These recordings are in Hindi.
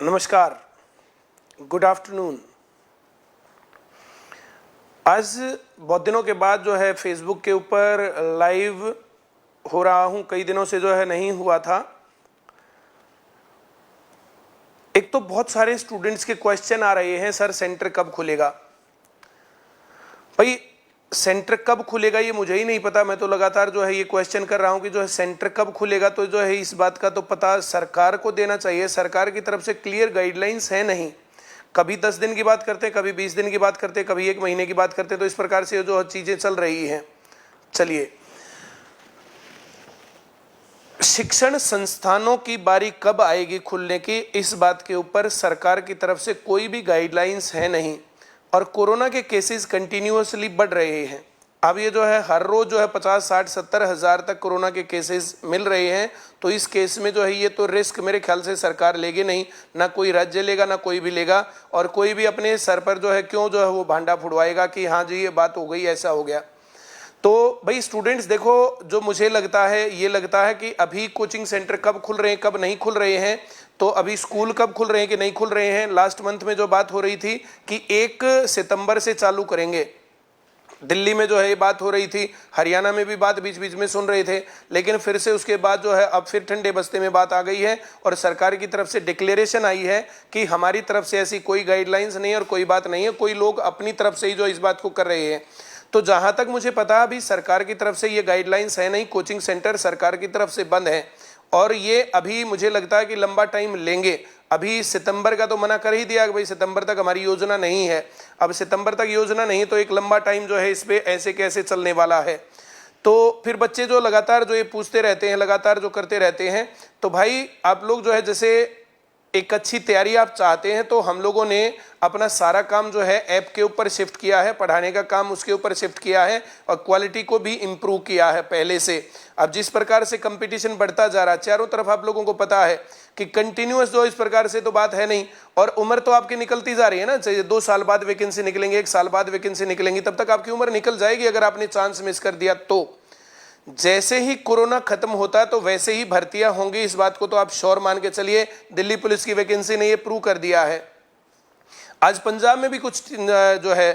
नमस्कार, गुड आफ्टरनून। आज बहुत दिनों के बाद जो है फेसबुक के ऊपर लाइव हो रहा हूं। कई दिनों से जो है नहीं हुआ था। एक तो बहुत सारे स्टूडेंट्स के क्वेश्चन आ रहे हैं, सर सेंटर कब खुलेगा। भाई सेंटर कब खुलेगा ये मुझे ही नहीं पता। मैं तो लगातार जो है ये क्वेश्चन कर रहा हूं कि जो है सेंटर कब खुलेगा, तो जो है इस बात का तो पता सरकार को देना चाहिए। सरकार की तरफ से क्लियर गाइडलाइंस है नहीं। कभी 10 दिन की बात करते हैं, कभी 20 दिन की बात करते हैं, कभी 1 महीने की बात करते हैं। तो इस प्रकार से जो चीजें चल रही हैं। चलिए, शिक्षण संस्थानों की बारी कब आएगी खुलने की, इस बात के ऊपर सरकार की तरफ से कोई भी गाइडलाइंस है नहीं। और कोरोना के केसेस कंटिन्यूअसली बढ़ रहे हैं। अब ये जो है हर रोज जो है 50, 60, 70 हज़ार तक कोरोना के केसेस मिल रहे हैं। तो इस केस में जो है ये तो रिस्क मेरे ख्याल से सरकार लेगी नहीं, ना कोई राज्य लेगा, ना कोई भी लेगा। और कोई भी अपने सर पर जो है क्यों जो है वो भांडा फुड़वाएगा कि हाँ जी ये बात हो गई, ऐसा हो गया। तो भाई स्टूडेंट्स देखो, जो मुझे लगता है ये लगता है कि अभी कोचिंग सेंटर कब खुल रहे हैं, कब नहीं खुल रहे हैं। तो अभी स्कूल कब खुल रहे हैं कि नहीं खुल रहे हैं। लास्ट मंथ में जो बात हो रही थी कि 1 सितंबर से चालू करेंगे, दिल्ली में जो है ये बात हो रही थी, हरियाणा में भी बात बीच बीच में सुन रहे थे। लेकिन फिर से उसके बाद जो है अब फिर ठंडे बस्ते में बात आ गई है और सरकार की तरफ से डिक्लेरेशन आई है कि हमारी तरफ से ऐसी कोई गाइडलाइंस नहीं है और कोई बात नहीं है। कोई लोग अपनी तरफ से ही जो इस बात को कर रहे हैं। तो जहां तक मुझे पता अभी सरकार की तरफ से ये गाइडलाइंस है नहीं। कोचिंग सेंटर सरकार की तरफ से बंद है और ये अभी मुझे लगता है कि लंबा टाइम लेंगे। अभी सितंबर का तो मना कर ही दिया कि भाई सितंबर तक हमारी योजना नहीं है। अब सितंबर तक योजना नहीं तो एक लंबा टाइम जो है इस पे ऐसे कैसे चलने वाला है। तो फिर बच्चे जो लगातार जो ये पूछते रहते हैं, लगातार जो करते रहते हैं। तो भाई आप लोग जो है जैसे एक अच्छी तैयारी आप चाहते हैं, तो हम लोगों ने अपना सारा काम जो है ऐप के ऊपर शिफ्ट किया है, पढ़ाने का काम उसके ऊपर शिफ्ट किया है और क्वालिटी को भी इम्प्रूव किया है पहले से। अब जिस प्रकार से कंपटीशन बढ़ता जा रहा है चारों तरफ, आप लोगों को पता है कि कंटिन्यूअस जो इस प्रकार से तो बात है नहीं। और उम्र तो आपकी निकलती जा रही है ना। चाहिए 2 साल बाद वैकेंसी निकलेंगे, 1 साल बाद वैकेंसी निकलेंगी, तब तक आपकी उम्र निकल जाएगी अगर आपने चांस मिस कर दिया तो। जैसे ही कोरोना खत्म होता है तो वैसे ही भर्तियां होंगी, इस बात को तो आप श्योर मान के चलिए। दिल्ली पुलिस की वैकेंसी ने ये प्रूव कर दिया है। आज पंजाब में भी कुछ जो है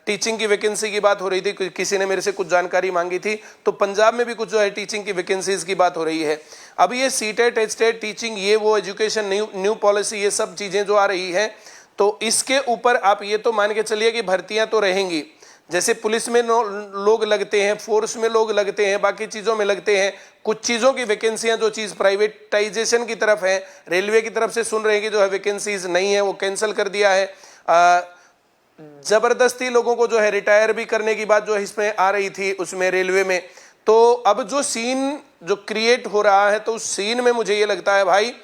टीचिंग की वैकेंसी की बात हो रही थी। किसी ने मेरे से कुछ जानकारी मांगी थी, तो पंजाब में भी कुछ जो है टीचिंग की वैकेंसीज की बात हो रही है। अब ये सीटेट, एचटेट, टीचिंग, ये वो एजुकेशन न्यू पॉलिसी, ये सब चीजें जो आ रही है, तो इसके ऊपर आप ये तो मान के चलिए कि भर्तियां तो रहेंगी। जैसे पुलिस में लोग लगते हैं, फोर्स में लोग लगते हैं, बाकी चीज़ों में लगते हैं। कुछ चीज़ों की वैकेंसियां जो चीज़ प्राइवेटाइजेशन की तरफ है, रेलवे की तरफ से सुन रहे हैं कि जो है वैकेंसीज नहीं है, वो कैंसिल कर दिया है। जबरदस्ती लोगों को जो है रिटायर भी करने की बात जो है इसमें आ रही थी उसमें रेलवे में। तो अब जो सीन जो क्रिएट हो रहा है, तो उस सीन में मुझे ये लगता है भाई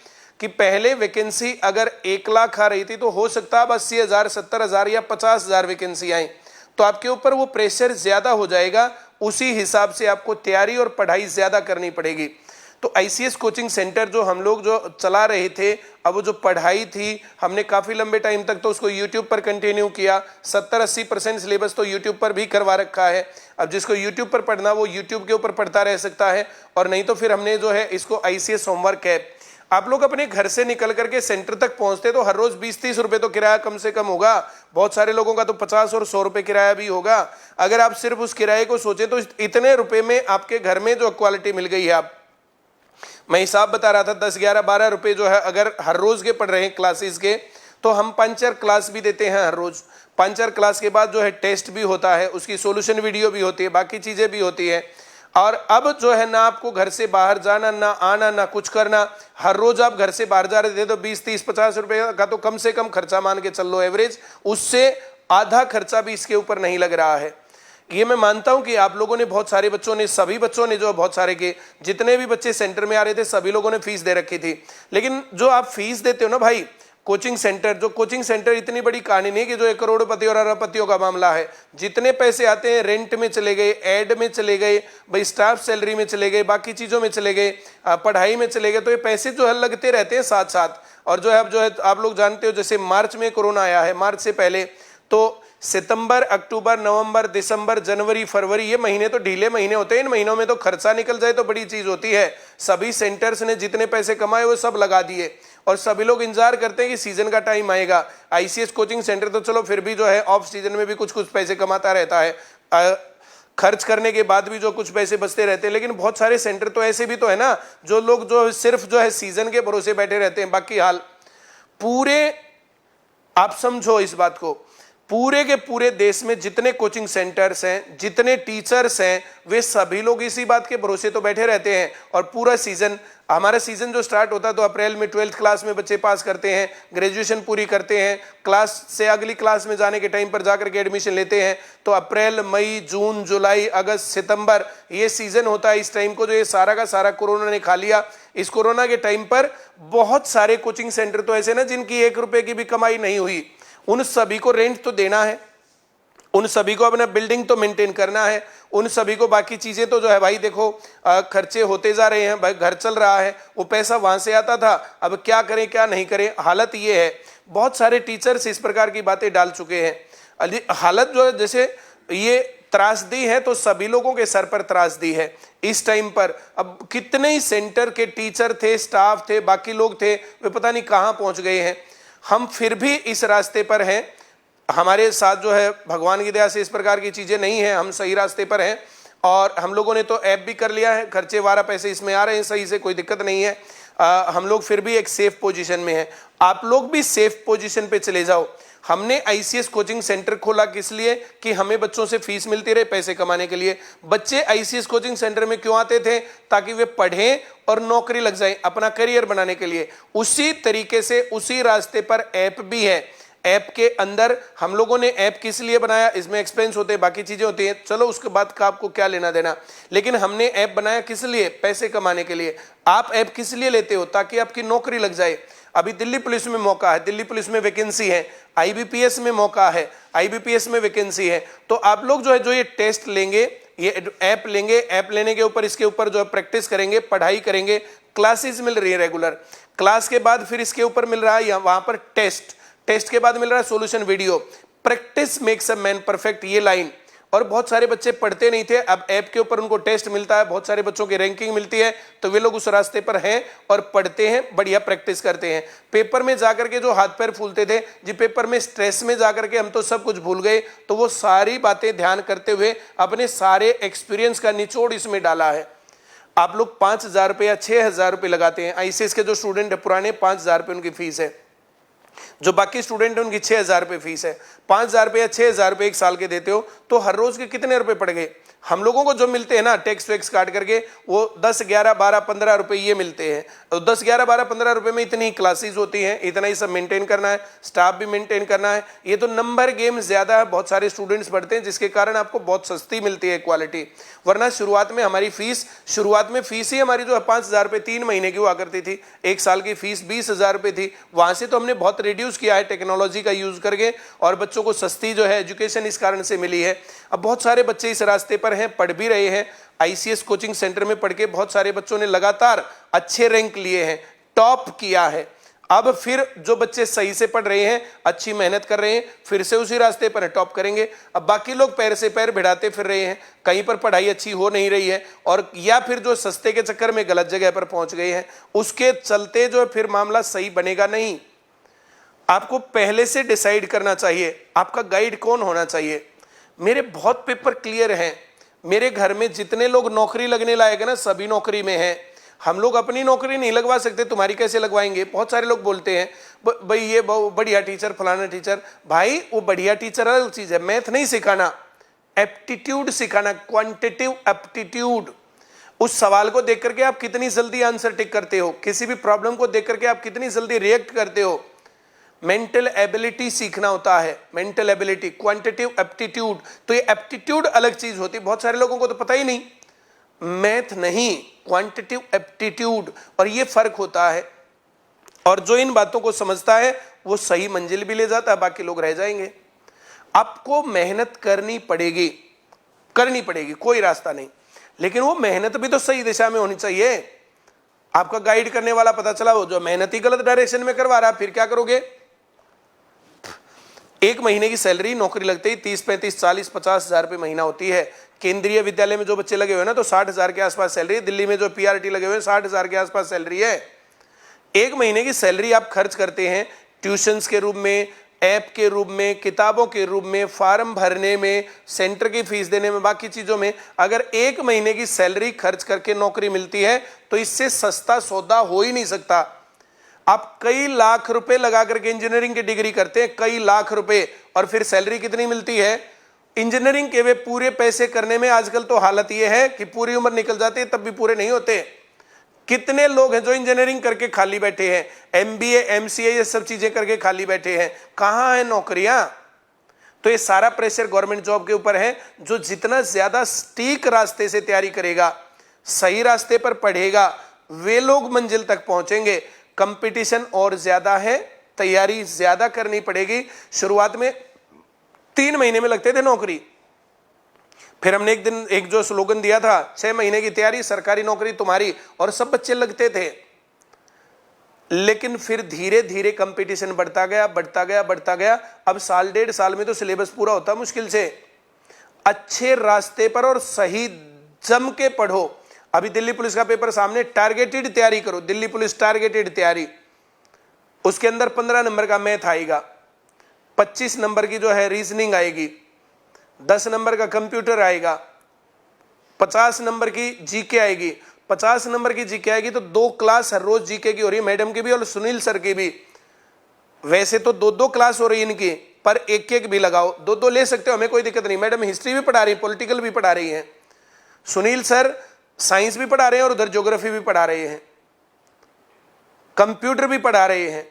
कि पहले वैकेंसी अगर 1 लाख आ रही थी तो हो सकता है अब 80,000, 70,000 या 50,000 वैकेंसी आई। तो आपके ऊपर वो प्रेशर ज्यादा हो जाएगा। उसी हिसाब से आपको तैयारी और पढ़ाई ज्यादा करनी पड़ेगी। तो आईसीएस कोचिंग सेंटर जो हम लोग जो चला रहे थे, अब वो जो पढ़ाई थी हमने काफ़ी लंबे टाइम तक तो उसको यूट्यूब पर कंटिन्यू किया। 70-80% सिलेबस तो यूट्यूब पर भी करवा रखा है। अब जिसको यूट्यूब पर पढ़ना वो यूट्यूब के ऊपर पढ़ता रह सकता है, और नहीं तो फिर हमने जो है इसको आईसीएस होमवर्क ऐप, आप लोग अपने घर से निकल करके सेंटर तक पहुंचते तो हर रोज 20-30 रुपए तो किराया कम से कम होगा। बहुत सारे लोगों का तो 50 और 100 रुपए किराया भी होगा। अगर आप सिर्फ उस किराए को सोचें तो इतने रुपए में आपके घर में जो क्वालिटी मिल गई है। आप, मैं हिसाब बता रहा था, 10, 11, 12 रुपए जो है अगर हर रोज के पढ़ रहे हैं क्लासेस के, तो हम पंचर क्लास भी देते हैं हर रोज। पंचर क्लास के बाद जो है टेस्ट भी होता है, उसकी सोल्यूशन वीडियो भी होती है, बाकी चीजें भी होती है। और अब जो है ना आपको घर से बाहर जाना, ना आना, ना कुछ करना। हर रोज आप घर से बाहर जा रहे थे तो 20, 30, 50 रुपए का तो कम से कम खर्चा मान के चल लो एवरेज। उससे आधा खर्चा भी इसके ऊपर नहीं लग रहा है। ये मैं मानता हूं कि आप लोगों ने, बहुत सारे बच्चों ने, सभी बच्चों ने, जो बहुत सारे के जितने भी बच्चे सेंटर में आ रहे थे सभी लोगों ने फीस दे रखी थी। लेकिन जो आप फीस देते हो ना भाई, कोचिंग सेंटर इतनी बड़ी कहानी नहीं कि जो 1 करोड़पति और अरबपतियों का मामला है। जितने पैसे आते हैं रेंट में चले गए, एड में चले गए, भाई स्टाफ सैलरी में चले गए, बाकी चीजों में चले गए, पढ़ाई में चले गए। तो ये पैसे जो है लगते रहते हैं साथ साथ। और जो है अब जो है आप लोग जानते हो, जैसे मार्च में कोरोना आया है, मार्च से पहले तो सितंबर, अक्टूबर, नवंबर, दिसंबर, जनवरी, फरवरी, ये महीने तो ढीले महीने होते हैं। इन महीनों में तो खर्चा निकल जाए तो बड़ी चीज होती है। सभी सेंटर्स ने जितने पैसे कमाए वो सब लगा दिए और सभी लोग इंतजार करते हैं कि सीजन का टाइम आएगा। आईसीएस कोचिंग सेंटर तो चलो फिर भी जो है ऑफ सीजन में भी कुछ कुछ पैसे कमाता रहता है, खर्च करने के बाद भी जो कुछ पैसे बचते रहते हैं। लेकिन बहुत सारे सेंटर तो ऐसे भी तो है ना, जो लोग जो सिर्फ जो है सीजन के भरोसे बैठे रहते हैं। बाकी हाल पूरे, आप समझो इस बात को, पूरे के पूरे देश में जितने कोचिंग सेंटर्स हैं, जितने टीचर्स हैं, वे सभी लोग इसी बात के भरोसे तो बैठे रहते हैं। और पूरा सीजन, हमारा सीजन जो स्टार्ट होता है तो अप्रैल में 12th क्लास में बच्चे पास करते हैं, ग्रेजुएशन पूरी करते हैं, क्लास से अगली क्लास में जाने के टाइम पर जाकर के एडमिशन लेते हैं। तो अप्रैल, मई, जून, जुलाई, अगस्त, सितंबर, ये सीजन होता है इस टाइम को, जो ये सारा का सारा कोरोना ने खा लिया। इस कोरोना के टाइम पर बहुत सारे कोचिंग सेंटर तो ऐसे ना जिनकी 1 रुपए की भी कमाई नहीं हुई। उन सभी को रेंट तो देना है, उन सभी को अपना बिल्डिंग तो मेंटेन करना है, उन सभी को बाकी चीजें तो जो है भाई देखो खर्चे होते जा रहे हैं, भाई घर चल रहा है, वो पैसा वहां से आता था, अब क्या करें क्या नहीं करें, हालत ये है। बहुत सारे टीचर्स इस प्रकार की बातें डाल चुके हैं। हालत जो है जैसे ये त्रासदी है तो सभी लोगों के सर पर त्रासदी है इस टाइम पर। अब कितने ही सेंटर के टीचर थे, स्टाफ थे, बाकी लोग थे, वे पता नहीं कहां पहुंच गए हैं। हम फिर भी इस रास्ते पर हैं, हमारे साथ जो है भगवान की दया से इस प्रकार की चीजें नहीं है, हम सही रास्ते पर हैं। और हम लोगों ने तो ऐप भी कर लिया है, खर्चे 12 पैसे इसमें आ रहे हैं सही से, कोई दिक्कत नहीं है। हम लोग फिर भी एक सेफ पोजीशन में हैं। आप लोग भी सेफ पोजीशन पे चले जाओ। हमने आईसीएस कोचिंग सेंटर खोला किस लिए? कि हमें बच्चों से फीस मिलती रहे पैसे कमाने के लिए। बच्चे आईसीएस कोचिंग सेंटर में क्यों आते थे? ताकि वे पढ़ें और नौकरी लग जाए, अपना करियर बनाने के लिए। उसी तरीके से उसी रास्ते पर ऐप भी है। ऐप के अंदर हम लोगों ने ऐप किस लिए बनाया, इसमें एक्सपेंस होते हैं, बाकी चीजें होती हैं, चलो उसके बाद का आपको क्या लेना देना। लेकिन हमने ऐप बनाया किस लिए? पैसे कमाने के लिए। आप ऐप किस लिए लेते हो? ताकि आपकी नौकरी लग जाए। अभी दिल्ली पुलिस में मौका है, दिल्ली पुलिस में वैकेंसी है, आईबीपीएस में मौका है, आईबीपीएस में वैकेंसी है। तो आप लोग जो है जो ये टेस्ट लेंगे, ये ऐप लेंगे, ऐप लेने के ऊपर इसके ऊपर जो है प्रैक्टिस करेंगे, पढ़ाई करेंगे, क्लासेस मिल रही है रेगुलर, क्लास के बाद फिर इसके ऊपर मिल रहा है वहां पर टेस्ट, टेस्ट के बाद मिल रहा है solution video. Practice makes a man perfect, ये लाइन। और बहुत सारे बच्चे पढ़ते नहीं थे, अब ऐप के ऊपर उनको टेस्ट मिलता है, बहुत सारे बच्चों की रैंकिंग मिलती है, तो वे लोग उस रास्ते पर हैं और पढ़ते हैं, बढ़िया प्रैक्टिस करते हैं। पेपर में जाकर के जो हाथ पैर फूलते थे जी, पेपर में स्ट्रेस में जाकर के हम तो सब कुछ भूल गए, तो वो सारी बातें ध्यान करते हुए अपने सारे एक्सपीरियंस का निचोड़ इसमें डाला है। आप लोग 5,000 रुपये या 6,000 रुपये लगाते हैं। आईसीएस के जो स्टूडेंट है पुराने, 5,000 रुपये उनकी फीस है, जो बाकी स्टूडेंट है उनकी 6,000 रुपये फीस है। 5,000 रुपये या 6,000 रुपये एक साल के देते हो तो हर रोज के कितने रुपए पड़ गए? हम लोगों को जो मिलते हैं ना टैक्स वैक्स काट करके, वो 10, 11, 12, 15 रुपए ये मिलते हैं। तो 10, 11, 12, 15 रुपए में इतनी क्लासेस होती हैं, इतना ही सब मेंटेन करना है, स्टाफ भी मेंटेन करना है। ये तो नंबर गेम ज्यादा है, बहुत सारे स्टूडेंट्स पढ़ते हैं जिसके कारण आपको बहुत सस्ती मिलती है क्वालिटी। वरना शुरुआत में हमारी फीस, शुरुआत में फीस ही हमारी जो है 5,000 रुपये 3 महीने की हुआ करती थी। एक साल की फीस 20,000 रुपये थी। वहां से तो हमने बहुत रिड्यूस किया है टेक्नोलॉजी का यूज करके, और बच्चों को सस्ती जो है एजुकेशन इस कारण से मिली है। अब बहुत सारे बच्चे इस रास्ते पर हैं, पढ़ भी रहे हैं। आईसीएस कोचिंग सेंटर में पढ़ के बहुत सारे बच्चों ने लगातार अच्छे रैंक लिए हैं, टॉप किया है। अब फिर जो बच्चे सही से पढ़ रहे हैं, अच्छी मेहनत कर रहे हैं, फिर से उसी रास्ते पर टॉप करेंगे। अब बाकी लोग पैर से पैर भिड़ाते फिर रहे हैं, कहीं पर पढ़ाई अच्छी हो नहीं रही है, और या फिर जो सस्ते के चक्कर में गलत जगह पर पहुंच गए हैं, उसके चलते जो फिर मामला सही बनेगा नहीं। आपको पहले से डिसाइड करना चाहिए आपका गाइड कौन होना चाहिए। मेरे बहुत पेपर क्लियर हैं, मेरे घर में जितने लोग नौकरी लगने लायक है ना, सभी नौकरी में हैं। हम लोग अपनी नौकरी नहीं लगवा सकते, तुम्हारी कैसे लगवाएंगे? बहुत सारे लोग बोलते हैं भाई ये बढ़िया टीचर, फलाना टीचर। भाई वो बढ़िया टीचर अलग चीज है, मैथ नहीं सिखाना, एप्टीट्यूड सिखाना, क्वांटिटेटिव एप्टीट्यूड। उस सवाल को देख करके आप कितनी जल्दी आंसर टिक करते हो, किसी भी प्रॉब्लम को देख करके आप कितनी जल्दी रिएक्ट करते हो। मेंटल एबिलिटी सीखना होता है, मेंटल एबिलिटी, क्वांटिटेटिव एप्टीट्यूड। तो ये एप्टीट्यूड अलग चीज होती है, बहुत सारे लोगों को तो पता ही नहीं। मैथ नहीं, क्वांटिटेटिव एप्टीट्यूड, और ये फर्क होता है। और जो इन बातों को समझता है वो सही मंजिल भी ले जाता है, बाकी लोग रह जाएंगे। आपको मेहनत करनी पड़ेगी, करनी पड़ेगी, कोई रास्ता नहीं। लेकिन वो मेहनत भी तो सही दिशा में होनी चाहिए। आपका गाइड करने वाला पता चला वो जो मेहनत ही गलत डायरेक्शन में करवा रहा है, फिर क्या करोगे? एक महीने की सैलरी नौकरी लगते ही 30, 35, 40, 50 हजार रुपये महीना होती है। केंद्रीय विद्यालय में जो बच्चे लगे हुए ना तो 60 हजार के आसपास सैलरी है। दिल्ली में जो पीआरटी लगे हुए हैं 60 हजार के आसपास सैलरी है। एक महीने की सैलरी आप खर्च करते हैं ट्यूशंस के रूप में, ऐप के रूप में, किताबों के रूप में, फॉर्म भरने में, सेंटर की फीस देने में, बाकी चीजों में। अगर एक महीने की सैलरी खर्च करके नौकरी मिलती है तो इससे सस्ता सौदा हो ही नहीं सकता। आप कई लाख रुपए लगा करके इंजीनियरिंग की डिग्री करते हैं, कई लाख रुपए, और फिर सैलरी कितनी मिलती है? इंजीनियरिंग के वे पूरे पैसे करने में आजकल तो हालत यह है कि पूरी उम्र निकल जाती है तब भी पूरे नहीं होते। कितने लोग हैं जो इंजीनियरिंग करके खाली बैठे हैं, एमबीए, एमसीए, ये सब चीजें करके खाली बैठे हैं, कहां है नौकरियां? तो ये सारा प्रेशर गवर्नमेंट जॉब के ऊपर है। जो जितना ज्यादा सटीक रास्ते से तैयारी करेगा, सही रास्ते पर पढ़ेगा, वे लोग मंजिल तक पहुंचेंगे। कंपटीशन और ज्यादा है, तैयारी ज्यादा करनी पड़ेगी। शुरुआत में 3 महीने में लगते थे नौकरी, फिर हमने एक दिन एक जो स्लोगन दिया था 6 महीने की तैयारी, सरकारी नौकरी तुम्हारी, और सब बच्चे लगते थे। लेकिन फिर धीरे धीरे कंपटीशन बढ़ता गया, बढ़ता गया, बढ़ता गया। अब साल 1.5 साल में तो सिलेबस पूरा होता मुश्किल से। अच्छे रास्ते पर और सही जम के पढ़ो। अभी दिल्ली पुलिस का पेपर सामने, टारगेटेड तैयारी करो। दिल्ली पुलिस टारगेटेड तैयारी, उसके अंदर 15 नंबर का मैथ आएगा, 25 नंबर की जो है रीजनिंग आएगी, 10 नंबर का कंप्यूटर आएगा, 50 नंबर की जीके आएगी। 50 नंबर की जीके आएगी तो 2 क्लास हर रोज जीके की हो रही है, मैडम की भी और सुनील सर की भी। वैसे तो 2-2 क्लास हो रही है इनकी, पर एक भी लगाओ, 2-2 ले सकते हो, हमें कोई दिक्कत नहीं। मैडम हिस्ट्री भी पढ़ा रही है, पॉलिटिकल भी पढ़ा रही है, सुनील सर साइंस भी पढ़ा रहे हैं और उधर ज्योग्राफी भी पढ़ा रहे हैं, कंप्यूटर भी पढ़ा रहे हैं,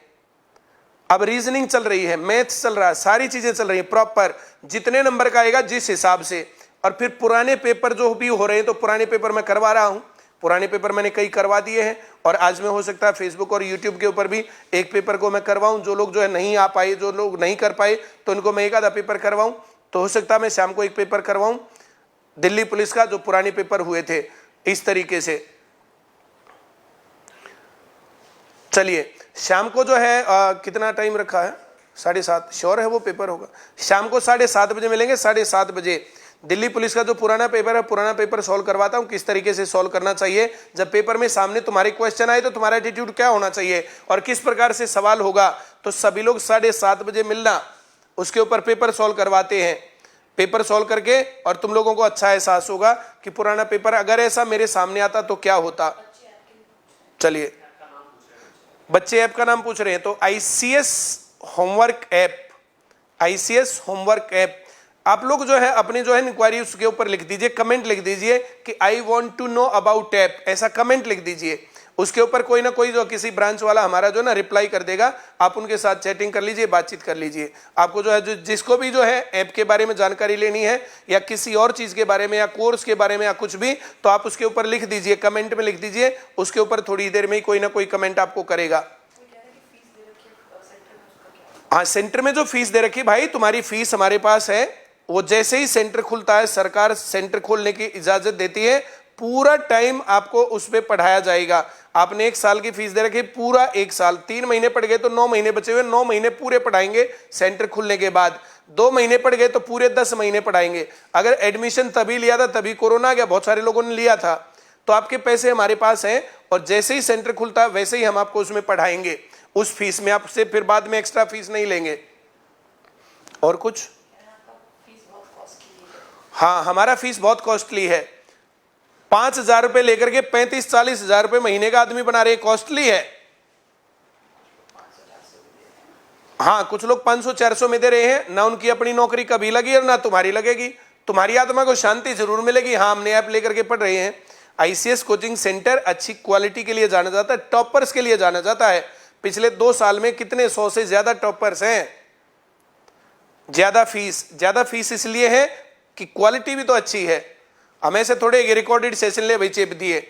अब रीजनिंग चल रही है, मैथ्स चल रहा है, सारी चीजें चल रही है प्रॉपर। जितने नंबर का आएगा जिस हिसाब से। और फिर पुराने पेपर जो भी हो रहे हैं तो पुराने पेपर मैं करवा रहा हूं, पुराने पेपर मैंने कई करवा दिए हैं, और आज में हो सकता है फेसबुक और यूट्यूब के ऊपर भी एक पेपर को मैं करवाऊं। जो लोग जो है नहीं आ पाए, जो लोग नहीं कर पाए, तो उनको मैं एक आधा पेपर करवाऊं। तो हो सकता है मैं शाम को एक पेपर करवाऊं दिल्ली पुलिस का, जो पुराने पेपर हुए थे इस तरीके से। चलिए शाम को जो है कितना टाइम रखा है? 7:30 श्योर है वो पेपर होगा। शाम को 7:30 बजे मिलेंगे। 7:30 बजे दिल्ली पुलिस का जो पुराना पेपर है, पुराना पेपर सॉल्व करवाता हूं, किस तरीके से सॉल्व करना चाहिए। जब पेपर में सामने तुम्हारे क्वेश्चन आए तो तुम्हारा एटीट्यूड क्या होना चाहिए और किस प्रकार से सवाल होगा, तो सभी लोग 7:30 बजे मिलना। उसके ऊपर पेपर सॉल्व करवाते हैं। पेपर सॉल्व करके और तुम लोगों को अच्छा एहसास होगा कि पुराना पेपर अगर ऐसा मेरे सामने आता तो क्या होता। चलिए, बच्चे ऐप का नाम पूछ रहे हैं, तो ICS homework app, ICS homework app. आप लोग जो है अपनी जो है इंक्वायरी उसके ऊपर लिख दीजिए, कमेंट लिख दीजिए कि I want to know about app, ऐसा कमेंट लिख दीजिए। उसके ऊपर कोई ना कोई जो किसी ब्रांच वाला हमारा जो ना रिप्लाई कर देगा। आप उनके साथ चैटिंग कर लीजिए, बातचीत कर लीजिए। आपको जो है जो जिसको भी जो है ऐप के बारे में जानकारी लेनी है या किसी और चीज के बारे में या कोर्स के बारे में या कुछ भी, तो आप उसके ऊपर लिख दीजिए, कमेंट में लिख दीजिए। उसके ऊपर थोड़ी देर में ही कोई ना कोई कमेंट आपको करेगा। हाँ, सेंटर में जो फीस दे रखी भाई, तुम्हारी फीस हमारे पास है। वो जैसे ही सेंटर खुलता है, सरकार सेंटर खोलने की इजाजत देती है, पूरा टाइम आपको उस पर पढ़ाया जाएगा। आपने 1 साल की फीस दे रखी, पूरा 1 साल, 3 महीने पढ़ गए तो 9 महीने बचे हुए, 9 महीने पूरे पढ़ाएंगे सेंटर खुलने के बाद। 2 महीने पढ़ गए तो पूरे 10 महीने पढ़ाएंगे। अगर एडमिशन तभी लिया था, तभी कोरोना आ गया, बहुत सारे लोगों ने लिया था, तो आपके पैसे हमारे पास हैं और जैसे ही सेंटर खुलता है वैसे ही हम आपको उसमें पढ़ाएंगे। उस फीस में आपसे फिर बाद में एक्स्ट्रा फीस नहीं लेंगे। और कुछ? हाँ, हमारा फीस बहुत कॉस्टली है। 5,000 रुपए लेकर के 35-40 हजार रुपए महीने का आदमी बना रहे, कॉस्टली है। हाँ, कुछ लोग 500-400 में दे रहे हैं ना, उनकी अपनी नौकरी कभी लगी और ना तुम्हारी लगेगी। तुम्हारी आत्मा को शांति जरूर मिलेगी। हाँ, हमने ऐप लेकर के पढ़ रहे हैं। आईसीएस कोचिंग सेंटर अच्छी क्वालिटी के लिए जाना जाता है, टॉपर्स के लिए जाना जाता है। पिछले 2 साल में कितने 100 से ज्यादा टॉपर्स हैं। ज्यादा फीस इसलिए है कि क्वालिटी भी तो अच्छी है। हमें से थोड़े रिकॉर्डेड सेशन ले भाई, चेप दिए,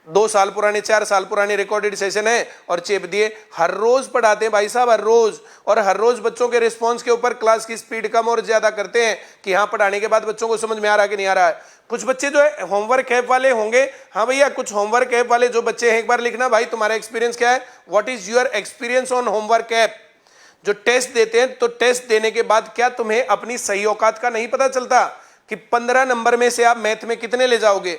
2 साल पुराने 4 साल पुराने रिकॉर्डेड सेशन है और चेप दिए। हर रोज पढ़ाते हैं भाई साहब, हर रोज। और हर रोज बच्चों के रिस्पांस के ऊपर क्लास की स्पीड कम और ज्यादा करते हैं कि हाँ, पढ़ाने के बाद बच्चों को समझ में आ रहा है कि नहीं आ रहा है। कुछ बच्चे जो है होमवर्क ऐप वाले होंगे। हाँ भैया, कुछ होमवर्क ऐप वाले जो बच्चे हैं, एक बार लिखना भाई तुम्हारा एक्सपीरियंस क्या है, what is your experience on homework app. जो टेस्ट देते हैं, तो टेस्ट देने के बाद क्या तुम्हें अपनी सही औकात का नहीं पता चलता कि 15 नंबर में से आप मैथ में कितने ले जाओगे?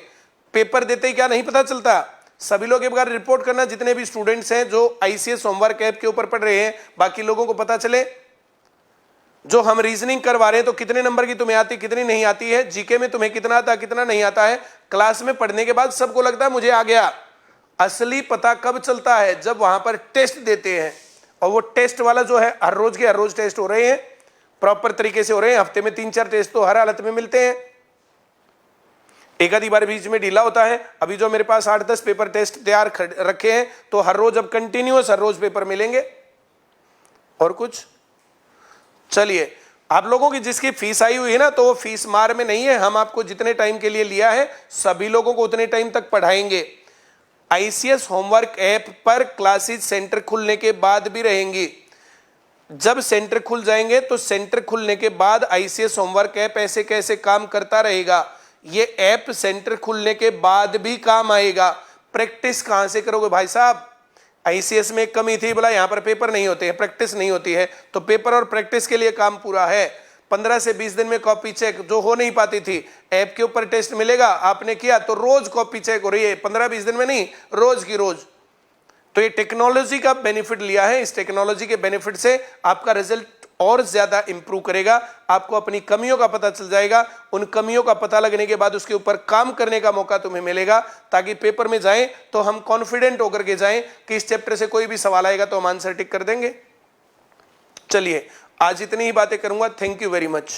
पेपर देते ही क्या नहीं पता चलता? सभी लोग एक बार रिपोर्ट करना, जितने भी स्टूडेंट्स हैं जो आईसीएस होमवर्क ऐप के ऊपर पढ़ रहे हैं, बाकी लोगों को पता चले। जो हम रीजनिंग करवा रहे हैं तो कितने नंबर की तुम्हें आती, कितनी नहीं आती है, जीके में तुम्हें कितना आता, कितना नहीं आता है। क्लास में पढ़ने के बाद सबको लगता है मुझे आ गया। असली पता कब चलता है? जब वहां पर टेस्ट देते हैं। और वो टेस्ट वाला जो है, हर रोज के हर रोज टेस्ट हो रहे हैं, प्रॉपर तरीके से हो रहे हैं। हफ्ते में 3-4 टेस्ट तो हर हालत में मिलते हैं। एक आधी बार बीच में ढीला होता है। अभी जो मेरे पास 8-10 पेपर टेस्ट तैयार रखे हैं, तो हर रोज अब कंटिन्यूअस हर रोज पेपर मिलेंगे। और कुछ? चलिए, आप लोगों की जिसकी फीस आई हुई है ना, तो वो फीस मार में नहीं है। हम आपको जितने टाइम के लिए लिया है, सभी लोगों को उतने टाइम तक पढ़ाएंगे। आईसीएस होमवर्क ऐप पर क्लासेस सेंटर खुलने के बाद भी रहेंगी। जब सेंटर खुल जाएंगे तो सेंटर खुलने के बाद आईसीएस होमवर्क ऐप ऐसे कैसे काम करता रहेगा। ये ऐप सेंटर खुलने के बाद भी काम आएगा। प्रैक्टिस कहां से करोगे भाई साहब? आईसीएस में एक कमी थी, बोला यहां पर पेपर नहीं होते हैं, प्रैक्टिस नहीं होती है। तो पेपर और प्रैक्टिस के लिए काम पूरा है। 15 से 20 दिन में कॉपी चेक जो हो नहीं पाती थी, ऐप के ऊपर टेस्ट मिलेगा, आपने किया तो रोज कॉपी चेक हो रही है। 15-20 दिन में नहीं, रोज की रोज। तो ये टेक्नोलॉजी का बेनिफिट लिया है। इस टेक्नोलॉजी के बेनिफिट से आपका रिजल्ट और ज्यादा इंप्रूव करेगा। आपको अपनी कमियों का पता चल जाएगा। उन कमियों का पता लगने के बाद उसके ऊपर काम करने का मौका तुम्हें मिलेगा, ताकि पेपर में जाएं तो हम कॉन्फिडेंट होकर के जाएं कि इस चैप्टर से कोई भी सवाल आएगा तो हम आंसर टिक कर देंगे। चलिए, आज इतनी ही बातें करूंगा। Thank you very much.